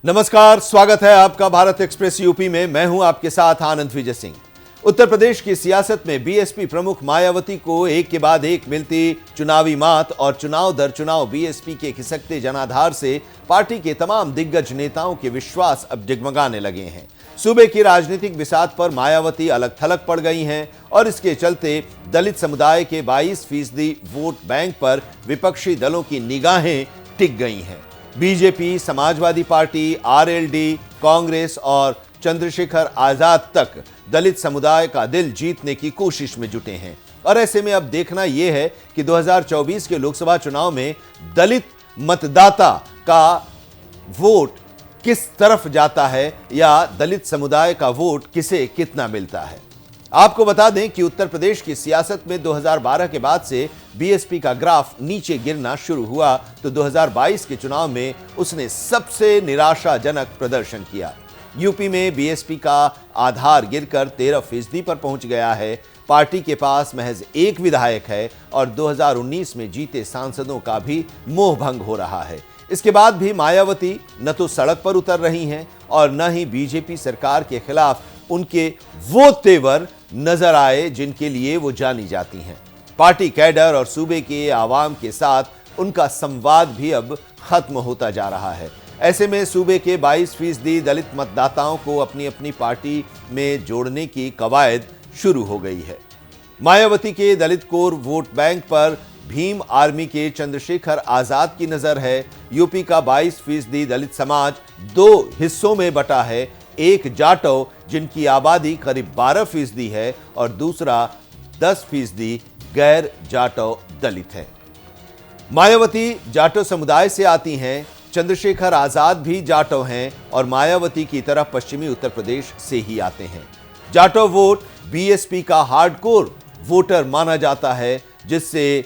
नमस्कार, स्वागत है आपका भारत एक्सप्रेस यूपी में। मैं हूं आपके साथ आनंद विजय सिंह। उत्तर प्रदेश की सियासत में बीएसपी प्रमुख मायावती को एक के बाद एक मिलती चुनावी मात और चुनाव दर चुनाव बीएसपी के खिसकते जनाधार से पार्टी के तमाम दिग्गज नेताओं के विश्वास अब डगमगाने लगे हैं। सूबे की राजनीतिक बिसात पर मायावती अलग थलग पड़ गई हैं और इसके चलते दलित समुदाय के 22% वोट बैंक पर विपक्षी दलों की निगाहें टिक गई हैं। BJP, Samajwadi party, RLD, Congress और चंद्रशेखर आजाद तक दलित समुदाय का दिल जीतने की कोशिश में जुटे हैं और ऐसे में अब देखना यह है कि 2024 के लोकसभा चुनाव में दलित मतदाता का वोट किस तरफ जाता है या दलित समुदाय का वोट किसे कितना मिलता है। आपको बता दें कि उत्तर प्रदेश की सियासत में 2012 के बाद से बीएसपी का ग्राफ नीचे गिरना शुरू हुआ तो 2022 के चुनाव में उसने सबसे निराशाजनक प्रदर्शन किया। यूपी में बीएसपी का आधार गिरकर 13% पर पहुंच गया है। पार्टी के पास महज एक विधायक है और 2019 में जीते सांसदों का भी मोह भंग हो रहा है। इसके बाद भी मायावती न तो सड़क पर उतर रही हैं और न ही बीजेपी सरकार के खिलाफ उनके वो तेवर नजर आए जिनके लिए वो जानी जाती हैं। पार्टी कैडर और सूबे के आवाम के साथ उनका संवाद भी अब खत्म होता जा रहा है। ऐसे में सूबे के 22% दलित मतदाताओं को अपनी अपनी पार्टी में जोड़ने की कवायद शुरू हो गई है। मायावती के दलित कोर वोट बैंक पर भीम आर्मी के चंद्रशेखर आजाद की नजर है। यूपी का 22% दलित समाज दो हिस्सों में बटा है। एक जाटव जिनकी आबादी करीब 12% है और दूसरा 10% गैर जाटव दलित है। मायावती जाटव समुदाय से आती हैं। चंद्रशेखर आजाद भी जाटव हैं और मायावती की तरह पश्चिमी उत्तर प्रदेश से ही आते हैं। जाटव वोट बीएसपी का हार्डकोर वोटर माना जाता है जिससे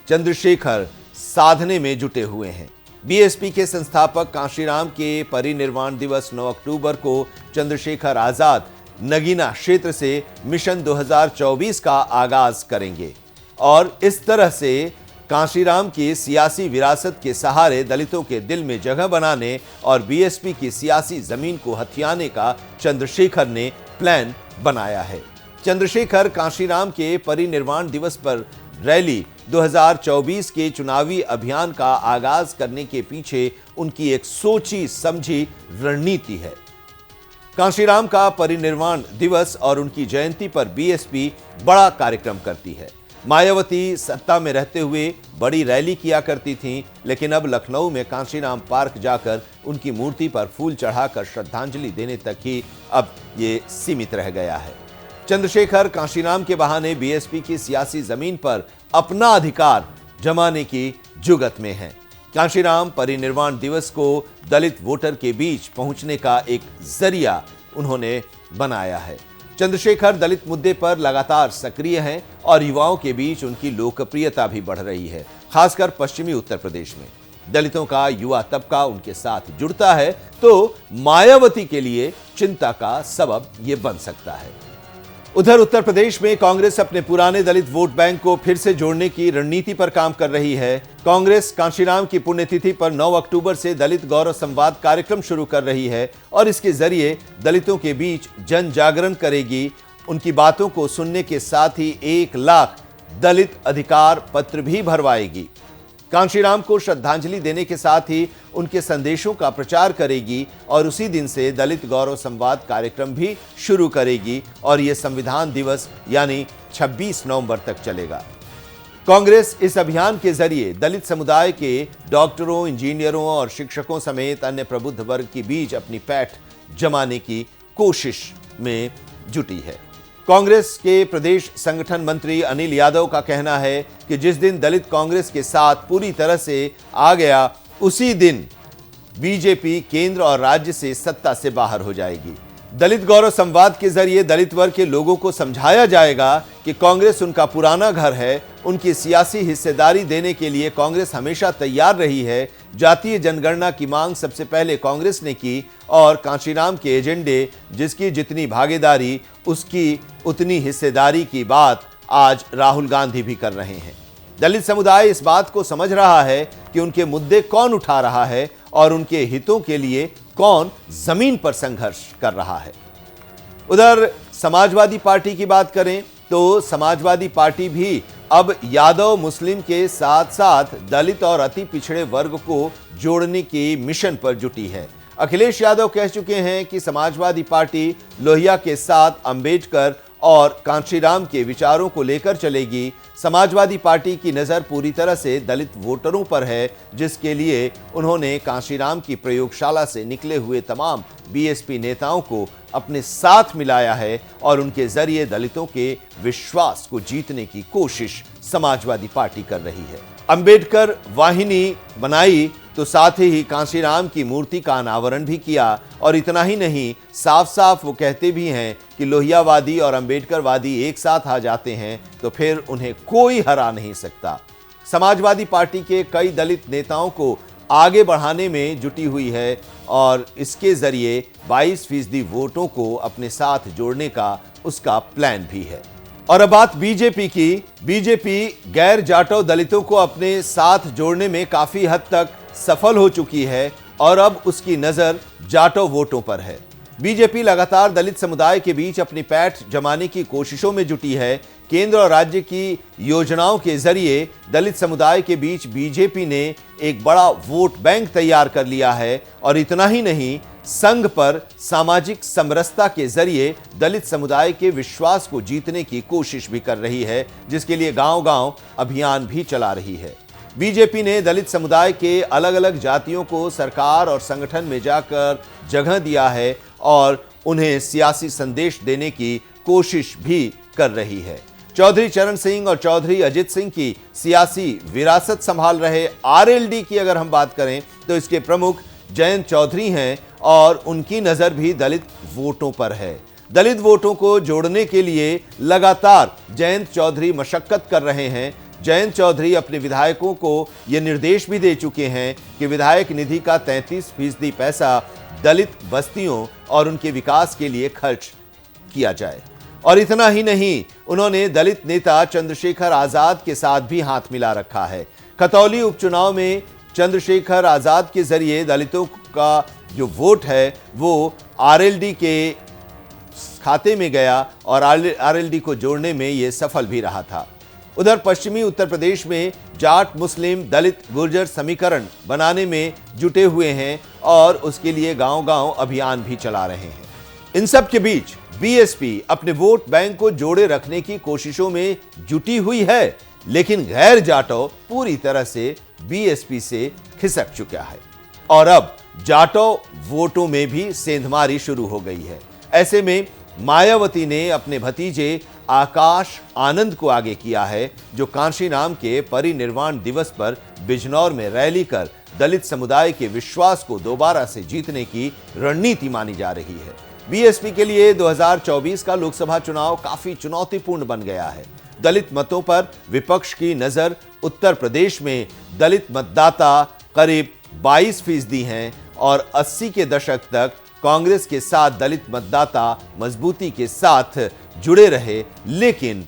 चंद्रशेखर साधने में जुटे हुए हैं। बीएसपी के संस्थापक कांशीराम के परिनिर्वाण दिवस 9 अक्टूबर को चंद्रशेखर आजाद नगीना क्षेत्र से मिशन 2024 का आगाज करेंगे और इस तरह से कांशीराम की सियासी विरासत के सहारे दलितों के दिल में जगह बनाने और बीएसपी की सियासी जमीन को हथियाने का चंद्रशेखर ने प्लान बनाया है। चंद्रशेखर कांशीराम के परिनिर्वाण दिवस पर रैली 2024 के चुनावी अभियान का आगाज करने के पीछे उनकी एक सोची समझी रणनीति है। कांशीराम का परिनिर्वाण दिवस और उनकी जयंती पर बीएसपी बड़ा कार्यक्रम करती है। मायावती सत्ता में रहते हुए बड़ी रैली किया करती थीं, लेकिन अब लखनऊ में कांशीराम पार्क जाकर उनकी मूर्ति पर फूल चढ़ाकर श्रद्धांजलि देने तक ही अब ये सीमित रह गया है। चंद्रशेखर कांशीराम के बहाने बीएसपी की सियासी जमीन पर अपना अधिकार जमाने की जुगत में हैं। कांशीराम परिनिर्वाण दिवस को दलित वोटर के बीच पहुंचने का एक जरिया उन्होंने बनाया है। चंद्रशेखर दलित मुद्दे पर लगातार सक्रिय हैं और युवाओं के बीच उनकी लोकप्रियता भी बढ़ रही है। खासकर पश्चिमी उत्तर प्रदेश में दलितों का युवा तबका उनके साथ जुड़ता है तो मायावती के लिए चिंता का सबब यह बन सकता है। उधर उत्तर प्रदेश में कांग्रेस अपने पुराने दलित वोट बैंक को फिर से जोड़ने की रणनीति पर काम कर रही है। कांग्रेस कांशीराम की पुण्यतिथि पर 9 अक्टूबर से दलित गौरव संवाद कार्यक्रम शुरू कर रही है और इसके जरिए दलितों के बीच जन जागरण करेगी। उनकी बातों को सुनने के साथ ही 1 लाख दलित अधिकार पत्र भी भरवाएगी। कांशीराम को श्रद्धांजलि देने के साथ ही उनके संदेशों का प्रचार करेगी और उसी दिन से दलित गौरव संवाद कार्यक्रम भी शुरू करेगी और यह संविधान दिवस यानी 26 नवंबर तक चलेगा। कांग्रेस इस अभियान के जरिए दलित समुदाय के डॉक्टरों, इंजीनियरों और शिक्षकों समेत अन्य प्रबुद्ध वर्ग के बीच अपनी पैठ जमाने की कोशिश में जुटी है। कांग्रेस के प्रदेश संगठन मंत्री अनिल यादव का कहना है कि जिस दिन दलित कांग्रेस के साथ पूरी तरह से आ गया उसी दिन बीजेपी केंद्र और राज्य से सत्ता से बाहर हो जाएगी। दलित गौरव संवाद के जरिए दलित वर्ग के लोगों को समझाया जाएगा कि कांग्रेस उनका पुराना घर है। उनकी सियासी हिस्सेदारी देने के लिए कांग्रेस हमेशा तैयार रही है। जातीय जनगणना की मांग सबसे पहले कांग्रेस ने की और कांशीराम के एजेंडे जिसकी जितनी भागीदारी उसकी उतनी हिस्सेदारी की बात आज राहुल गांधी भी कर रहे हैं। दलित समुदाय इस बात को समझ रहा है कि उनके मुद्दे कौन उठा रहा है और उनके हितों के लिए कौन जमीन पर संघर्ष कर रहा है। उधर समाजवादी पार्टी की बात करें तो समाजवादी पार्टी भी अब यादव मुस्लिम के साथ साथ दलित और अति पिछड़े वर्ग को जोड़ने के मिशन पर जुटी है। अखिलेश यादव कह चुके हैं कि समाजवादी पार्टी लोहिया के साथ अंबेडकर और कांशीराम के विचारों को लेकर चलेगी। समाजवादी पार्टी की नज़र पूरी तरह से दलित वोटरों पर है, जिसके लिए उन्होंने कांशीराम की प्रयोगशाला से निकले हुए तमाम बीएसपी नेताओं को अपने साथ मिलाया है और उनके जरिए दलितों के विश्वास को जीतने की कोशिश समाजवादी पार्टी कर रही है। अंबेडकर वाहिनी बनाई तो साथ ही कांशीराम की मूर्ति का अनावरण भी किया और इतना ही नहीं, साफ साफ वो कहते भी हैं कि लोहियावादी और अंबेडकरवादी एक साथ आ जाते हैं तो फिर उन्हें कोई हरा नहीं सकता। समाजवादी पार्टी के कई दलित नेताओं को आगे बढ़ाने में जुटी हुई है और इसके जरिए 22% वोटों को अपने साथ जोड़ने का उसका प्लान भी है। और अब बात बीजेपी की। बीजेपी गैर जाटव दलितों को अपने साथ जोड़ने में काफी हद तक सफल हो चुकी है और अब उसकी नजर जाटव वोटों पर है। बीजेपी लगातार दलित समुदाय के बीच अपनी पैठ जमाने की कोशिशों में जुटी है। केंद्र और राज्य की योजनाओं के जरिए दलित समुदाय के बीच बीजेपी ने एक बड़ा वोट बैंक तैयार कर लिया है और इतना ही नहीं, संघ पर सामाजिक समरसता के जरिए दलित समुदाय के विश्वास को जीतने की कोशिश भी कर रही है, जिसके लिए गांव-गांव अभियान भी चला रही है। बीजेपी ने दलित समुदाय के अलग अलग जातियों को सरकार और संगठन में जाकर जगह दिया है और उन्हें सियासी संदेश देने की कोशिश भी कर रही है। चौधरी चरण सिंह और चौधरी अजित सिंह की सियासी विरासत संभाल रहे आरएलडी की अगर हम बात करें तो इसके प्रमुख जयंत चौधरी हैं और उनकी नजर भी दलित वोटों पर है। दलित वोटों को जोड़ने के लिए लगातार जयंत चौधरी मशक्कत कर रहे हैं। जयंत चौधरी अपने विधायकों को यह निर्देश भी दे चुके हैं कि विधायक निधि का 33% पैसा दलित बस्तियों और उनके विकास के लिए खर्च किया जाए। और इतना ही नहीं, उन्होंने दलित नेता चंद्रशेखर आजाद के साथ भी हाथ मिला रखा है। खतौली उपचुनाव में चंद्रशेखर आजाद के जरिए दलितों का जो वोट है वो आरएलडी के खाते में गया और आरएलडी को जोड़ने में ये सफल भी रहा था। उधर पश्चिमी उत्तर प्रदेश में जाट मुस्लिम दलित गुर्जर समीकरण बनाने में जुटे हुए हैं और उसके लिए गांव-गांव अभियान भी चला रहे हैं। इन सब के बीच बीएसपी अपने वोट बैंक को जोड़े रखने की कोशिशों में जुटी हुई है, लेकिन गैर जाटव पूरी तरह से बीएसपी से खिसक चुका है और अब जाटव वोटों में भी सेंधमारी शुरू हो गई है। ऐसे में मायावती ने अपने भतीजे आकाश आनंद को आगे किया है, जो कांशीराम के परिनिर्वाण दिवस पर बिजनौर में रैली कर दलित समुदाय के विश्वास को दोबारा से जीतने की रणनीति मानी जा रही है। बीएसपी के लिए 2024 का लोकसभा चुनाव काफी चुनौतीपूर्ण बन गया है। दलित मतों पर विपक्ष की नजर उत्तर प्रदेश में दलित मतदाता करीब 22% हैं और 80 के दशक तक कांग्रेस के साथ दलित मतदाता मजबूती के साथ जुड़े रहे, लेकिन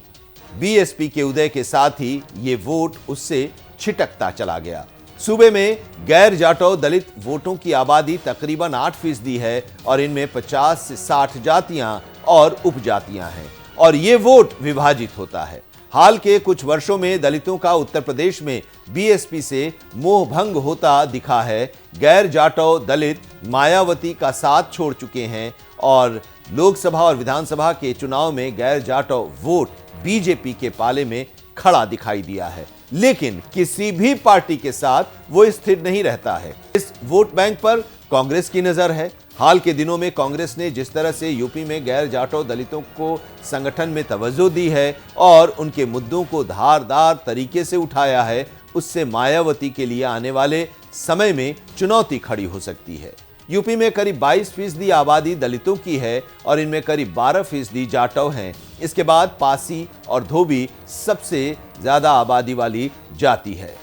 बीएसपी के उदय के साथ ही ये वोट उससे छिटकता चला गया। सूबे में गैर जाटव दलित वोटों की आबादी तकरीबन 8% है और इनमें 50 से 60 जातियां और उपजातियां हैं और ये वोट विभाजित होता है। हाल के कुछ वर्षों में दलितों का उत्तर प्रदेश में बीएसपी से मोह भंग होता दिखा है। गैर जाटव दलित मायावती का साथ छोड़ चुके हैं और लोकसभा और विधानसभा के चुनाव में गैर जाटव वोट बीजेपी के पाले में खड़ा दिखाई दिया है, लेकिन किसी भी पार्टी के साथ वो स्थिर नहीं रहता है। इस वोट बैंक पर कांग्रेस की नजर है। हाल के दिनों में कांग्रेस ने जिस तरह से यूपी में गैर जाटव दलितों को संगठन में तवज्जो दी है और उनके मुद्दों को धारदार तरीके से उठाया है, उससे मायावती के लिए आने वाले समय में चुनौती खड़ी हो सकती है। यूपी में करीब 22% आबादी दलितों की है और इनमें करीब 12% जाटव हैं। इसके बाद पासी और धोबी सबसे ज्यादा आबादी वाली जाति है।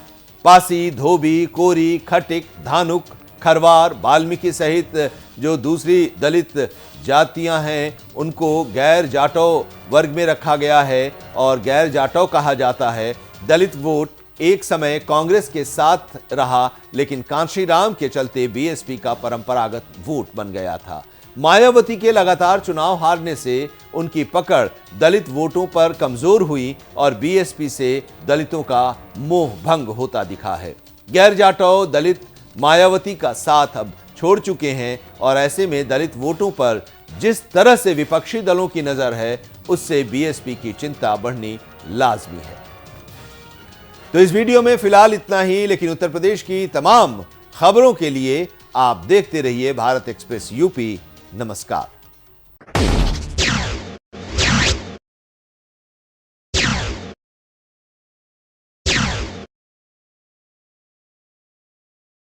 पासी, धोबी, कोरी, खटिक, धानुक, खरवार, वाल्मीकि सहित जो दूसरी दलित जातियां हैं उनको गैर जाटव वर्ग में रखा गया है और गैर जाटव कहा जाता है। दलित वोट एक समय कांग्रेस के साथ रहा, लेकिन कांशीराम के चलते बीएसपी का परंपरागत वोट बन गया था। मायावती के लगातार चुनाव हारने से उनकी पकड़ दलित वोटों पर कमजोर हुई और बीएसपी से दलितों का मोह भंग होता दिखा है। गैर जाटव दलित मायावती का साथ अब छोड़ चुके हैं और ऐसे में दलित वोटों पर जिस तरह से विपक्षी दलों की नजर है, उससे बीएसपी की चिंता बढ़नी लाजमी है। तो इस वीडियो में फिलहाल इतना ही, लेकिन उत्तर प्रदेश की तमाम खबरों के लिए आप देखते रहिए भारत एक्सप्रेस यूपी। नमस्कार।